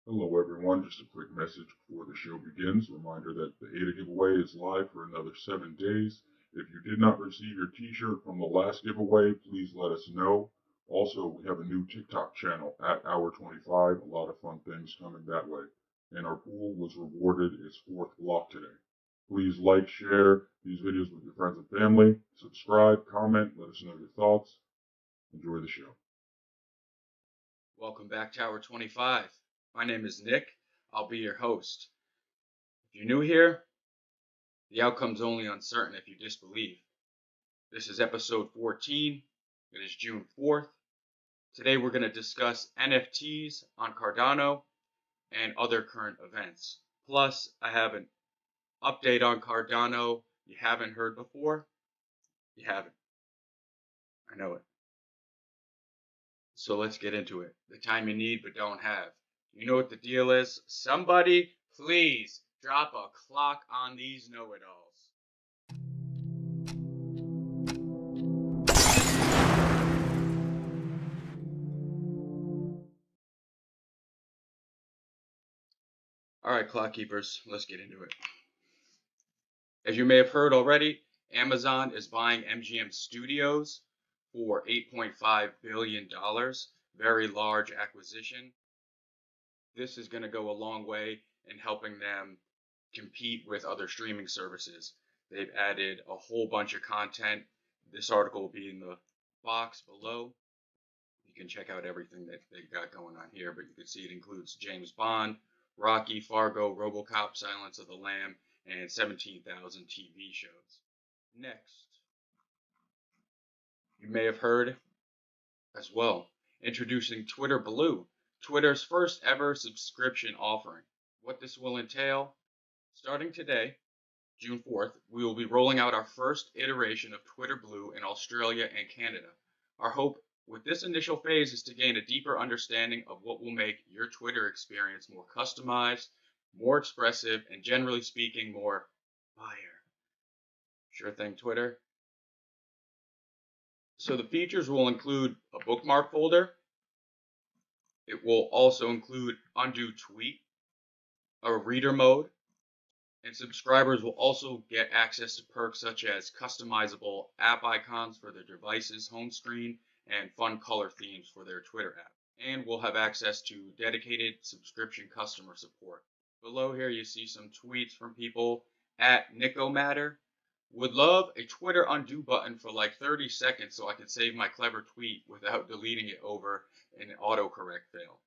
Hello everyone, just a quick message before the show begins. Reminder that the ADA giveaway is live for another 7 days. If you did not receive your t-shirt from the last giveaway, please let us know. Also, we have a new TikTok channel at Hour25, a lot of fun things coming that way. And our pool was rewarded its 4th block today. Please like, share these videos with your friends and family, subscribe, comment, let us know your thoughts. Enjoy the show. Welcome back to Hour 25. My name is Nick. I'll be your host. If you're new here, the outcome's only uncertain if you disbelieve. This is episode 14. It is June 4th. Today we're going to discuss NFTs on Cardano and other current events. Plus, I have an update on Cardano you haven't heard before. You haven't. I know it. So let's get into it. The time you need but don't have. You know what the deal is? Somebody, please drop a clock on these know-it-alls. Alright, clock keepers, let's get into it. As you may have heard already, Amazon is buying MGM Studios for $8.5 billion. Very large acquisition. This is going to go a long way in helping them compete with other streaming services. They've added a whole bunch of content. This article will be in the box below. You can check out everything that they've got going on here, but you can see it includes James Bond, Rocky, Fargo, RoboCop, Silence of the Lamb, and 17,000 TV shows. Next, you may have heard as well, introducing Twitter Blue, Twitter's first ever subscription offering. What this will entail, starting today, June 4th, we will be rolling out our first iteration of Twitter Blue in Australia and Canada. Our hope with this initial phase is to gain a deeper understanding of what will make your Twitter experience more customized, more expressive, and generally speaking, more fire. Sure thing, Twitter. So the features will include a bookmark folder. It will also include undo tweet, a reader mode, and subscribers will also get access to perks such as customizable app icons for their device's home screen and fun color themes for their Twitter app. And we'll have access to dedicated subscription customer support. Below here you see some tweets from people at Nicomatter. Would love a Twitter undo button for like 30 seconds so I can save my clever tweet without deleting it over an autocorrect fail.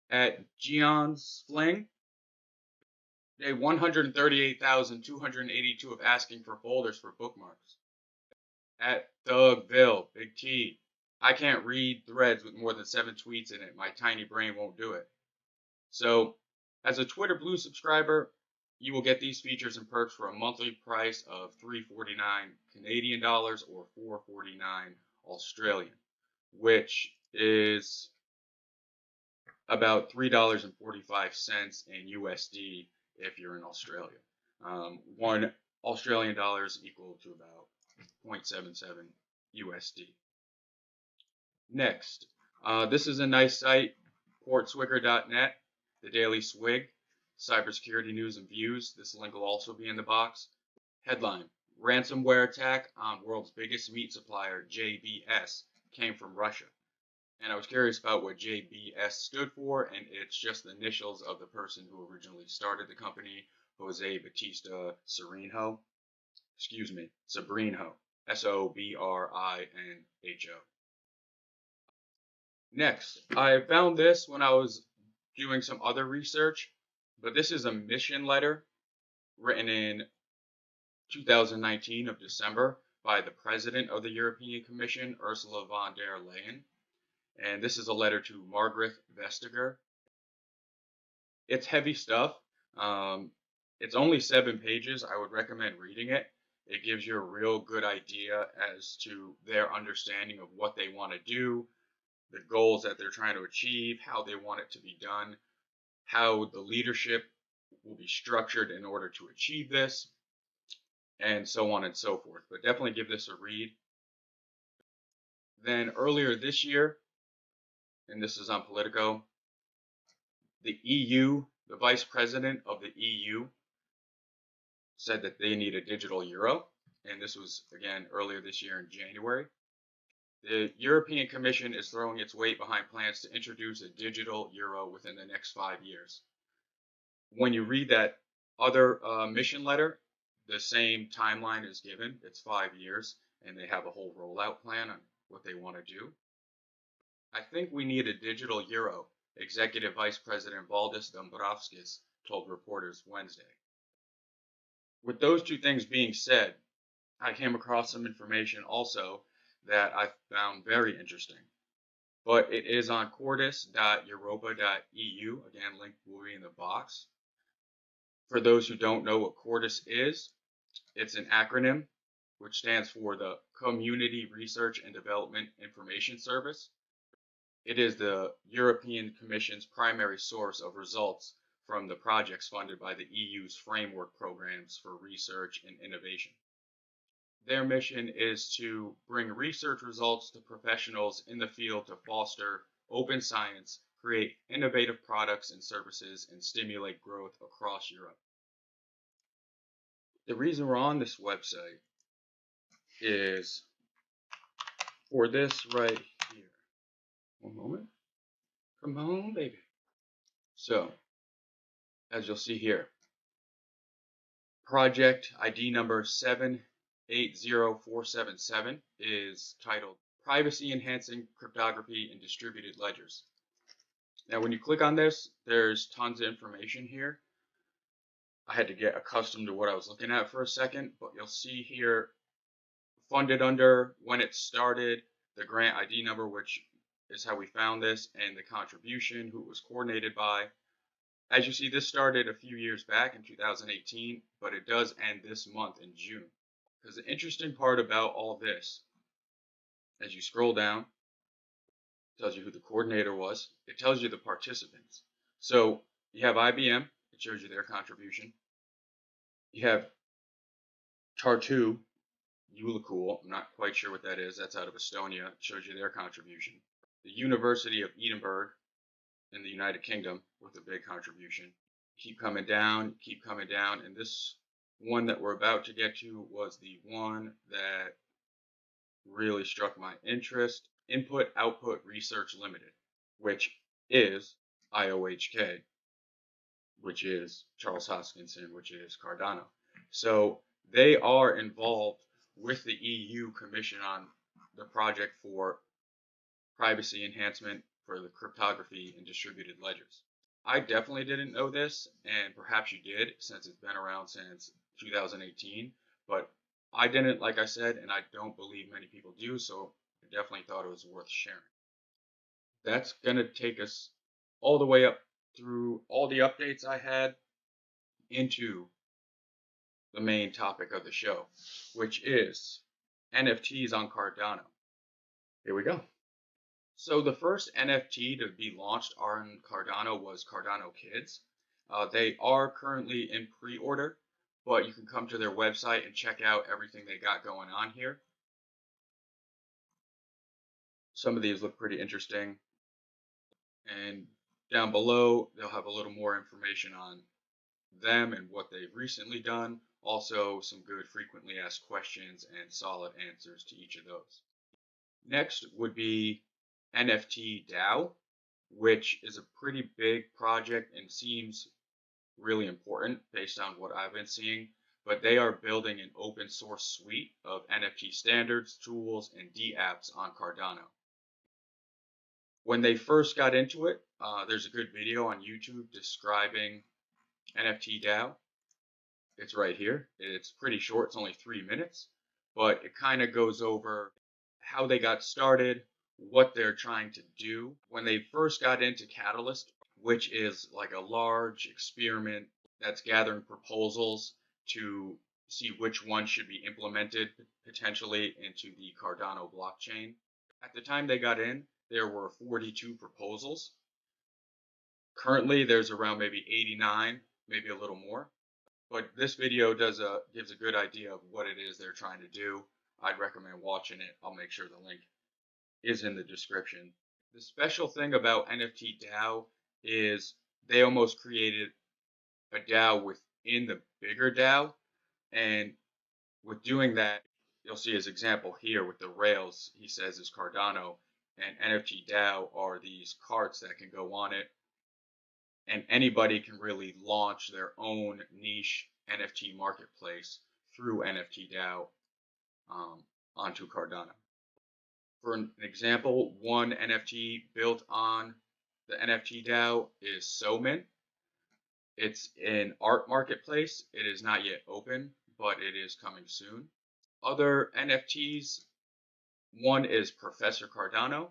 At Gion's Fling, day 138,282 of asking for folders for bookmarks. At Thugville, Big T, I can't read threads with more than 7 tweets in it. My tiny brain won't do it. So, as a Twitter Blue subscriber, you will get these features and perks for a monthly price of $3.49 Canadian dollars or $4.49 Australian, which is about $3.45 in USD if you're in Australia. One Australian dollar is equal to about 0.77 USD. Next, this is a nice site, portswigger.net, the Daily Swig, cybersecurity news and views. This link will also be in the box. Headline, Ransomware Attack on World's Biggest Meat Supplier, JBS, came from Russia. And I was curious about what JBS stood for, and it's just the initials of the person who originally started the company, Jose Batista Sobrinho. Sobrinho. Sobrinho. Next, I found this when I was doing some other research, but this is a mission letter written in 2019 of December by the President of the European Commission, Ursula von der Leyen. And this is a letter to Margaret Vestager. It's heavy stuff. It's only 7 pages. I would recommend reading it. It gives you a real good idea as to their understanding of what they want to do, the goals that they're trying to achieve, how they want it to be done, how the leadership will be structured in order to achieve this, and so on and so forth. But definitely give this a read. Then earlier this year, and this is on Politico, The EU, the vice president of the EU, said that they need a digital euro, and this was again earlier this year in January. The European Commission is throwing its weight behind plans to introduce a digital euro within the next 5 years. When you read that other mission letter, the same timeline is given. It's 5 years, and they have a whole rollout plan on what they want to do. I think we need a digital euro, Executive Vice President VP Dombrovskis told reporters Wednesday. With those two things being said, I came across some information also that I found very interesting. But it is on cordis.europa.eu. Again, link will be in the box. For those who don't know what CORDIS is, it's an acronym which stands for the Community Research and Development Information Service. It is the European Commission's primary source of results from the projects funded by the EU's framework programs for research and innovation. Their mission is to bring research results to professionals in the field to foster open science, create innovative products and services, and stimulate growth across Europe. The reason we're on this website is for this right here. One moment. Come on, baby. So, as you'll see here, project ID number 780477 is titled Privacy Enhancing Cryptography in Distributed Ledgers. Now, when you click on this, there's tons of information here. I had to get accustomed to what I was looking at for a second, but you'll see here funded under, when it started, the grant ID number, which is how we found this, and the contribution, who it was coordinated by. As you see, this started a few years back in 2018, but it does end this month in June. Because the interesting part about all this, as you scroll down, it tells you who the coordinator was. It tells you the participants. So you have IBM. It shows you their contribution. You have Tartu, Ulicool. I'm not quite sure what that is. That's out of Estonia. It shows you their contribution. The University of Edinburgh in the United Kingdom with a big contribution. Keep coming down, and this one that we're about to get to was the one that really struck my interest. Input Output Research Limited, which is IOHK, which is Charles Hoskinson, which is Cardano. So they are involved with the EU Commission on the project for privacy enhancement for the cryptography in distributed ledgers. I definitely didn't know this, and perhaps you did, since it's been around since 2018, but I didn't, like I said, and I don't believe many people do, so I definitely thought it was worth sharing. That's going to take us all the way up through all the updates I had into the main topic of the show, which is NFTs on Cardano. Here we go. So the first NFT to be launched on Cardano was Cardano Kidz. They are currently in pre-order, but you can come to their website and check out everything they got going on here. Some of these look pretty interesting. And down below, they'll have a little more information on them and what they've recently done. Also, some good frequently asked questions and solid answers to each of those. Next would be NFT Dao, which is a pretty big project and seems really important based on what I've been seeing, but they are building an open source suite of NFT standards, tools, and dApps on Cardano. When they first got into it, there's a good video on YouTube describing NFT Dao. It's right here. It's pretty short. It's only 3 minutes, but it kind of goes over how they got started, what they're trying to do. When they first got into Catalyst, which is like a large experiment that's gathering proposals to see which one should be implemented potentially into the Cardano blockchain. At the time they got in, there were 42 proposals. Currently, there's around maybe 89, maybe a little more. But this video gives a good idea of what it is they're trying to do. I'd recommend watching it. I'll make sure the link is in the description. The special thing about NFT Dao is they almost created a DAO within the bigger DAO. And with doing that, you'll see his example here with the rails. He says is Cardano, and NFT Dao are these carts that can go on it, and anybody can really launch their own niche NFT marketplace through NFT Dao onto Cardano. For an example, one NFT built on the NFT Dao is Somint. It's an art marketplace. It is not yet open, but it is coming soon. Other NFTs, one is Professor Cardano.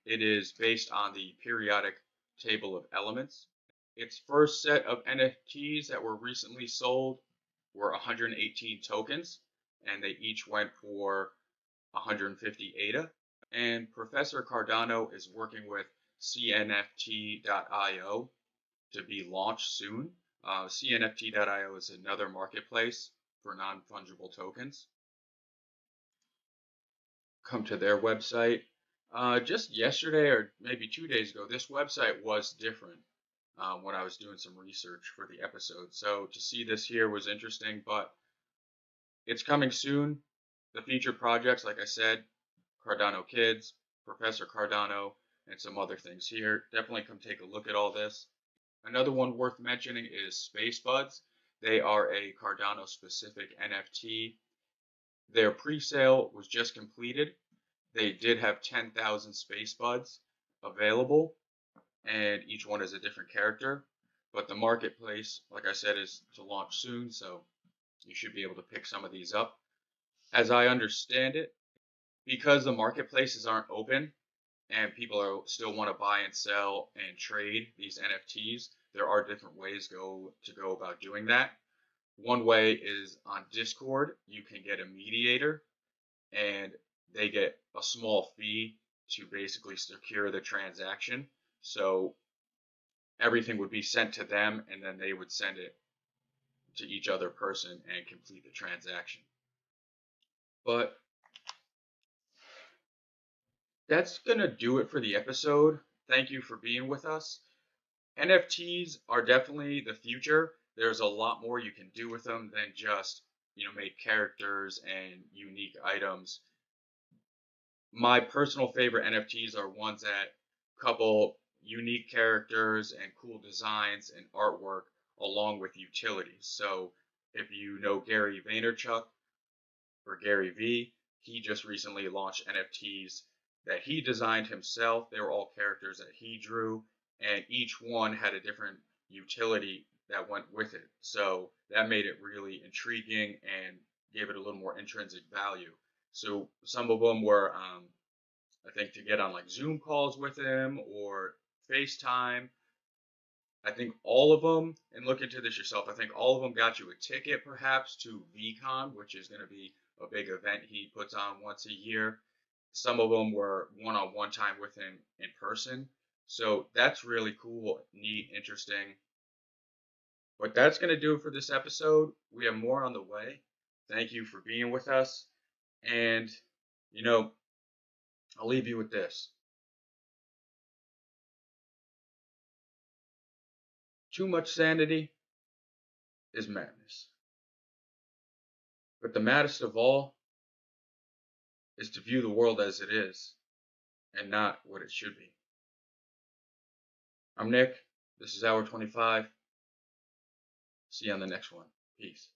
It is based on the periodic table of elements. Its first set of NFTs that were recently sold were 118 tokens, and they each went for 150 ADA. And Professor Cardano is working with CNFT.io to be launched soon. CNFT.io is another marketplace for non-fungible tokens. Come to their website. Just yesterday or maybe 2 days ago, this website was different when I was doing some research for the episode. So to see this here was interesting, but it's coming soon. The featured projects, like I said, Cardano Kidz, Professor Cardano, and some other things here. Definitely come take a look at all this. Another one worth mentioning is Spacebudz. They are a Cardano specific NFT. Their pre-sale was just completed. They did have 10,000 Spacebudz available, and each one is a different character. But the marketplace, like I said, is to launch soon, so you should be able to pick some of these up. As I understand it, because the marketplaces aren't open and people still want to buy and sell and trade these NFTs, there are different ways to go about doing that. One way is on Discord. You can get a mediator, and they get a small fee to basically secure the transaction. So everything would be sent to them, and then they would send it to each other person and complete the transaction. But that's going to do it for the episode. Thank you for being with us. NFTs are definitely the future. There's a lot more you can do with them than just, make characters and unique items. My personal favorite NFTs are ones that couple unique characters and cool designs and artwork along with utilities. So if you know Gary Vaynerchuk or Gary V, he just recently launched NFTs that he designed himself. They were all characters that he drew, and each one had a different utility that went with it. So that made it really intriguing and gave it a little more intrinsic value. So some of them were, I think, to get on like Zoom calls with him or FaceTime. I think all of them, and look into this yourself, I think all of them got you a ticket perhaps to VCon, which is going to be a big event he puts on once a year. Some of them were one-on-one time with him in person. So that's really cool, neat, interesting. But that's going to do it for this episode. We have more on the way. Thank you for being with us. And, I'll leave you with this. Too much sanity is madness. But the maddest of all is to view the world as it is and not what it should be. I'm Nick. This is Hour 25. See you on the next one. Peace.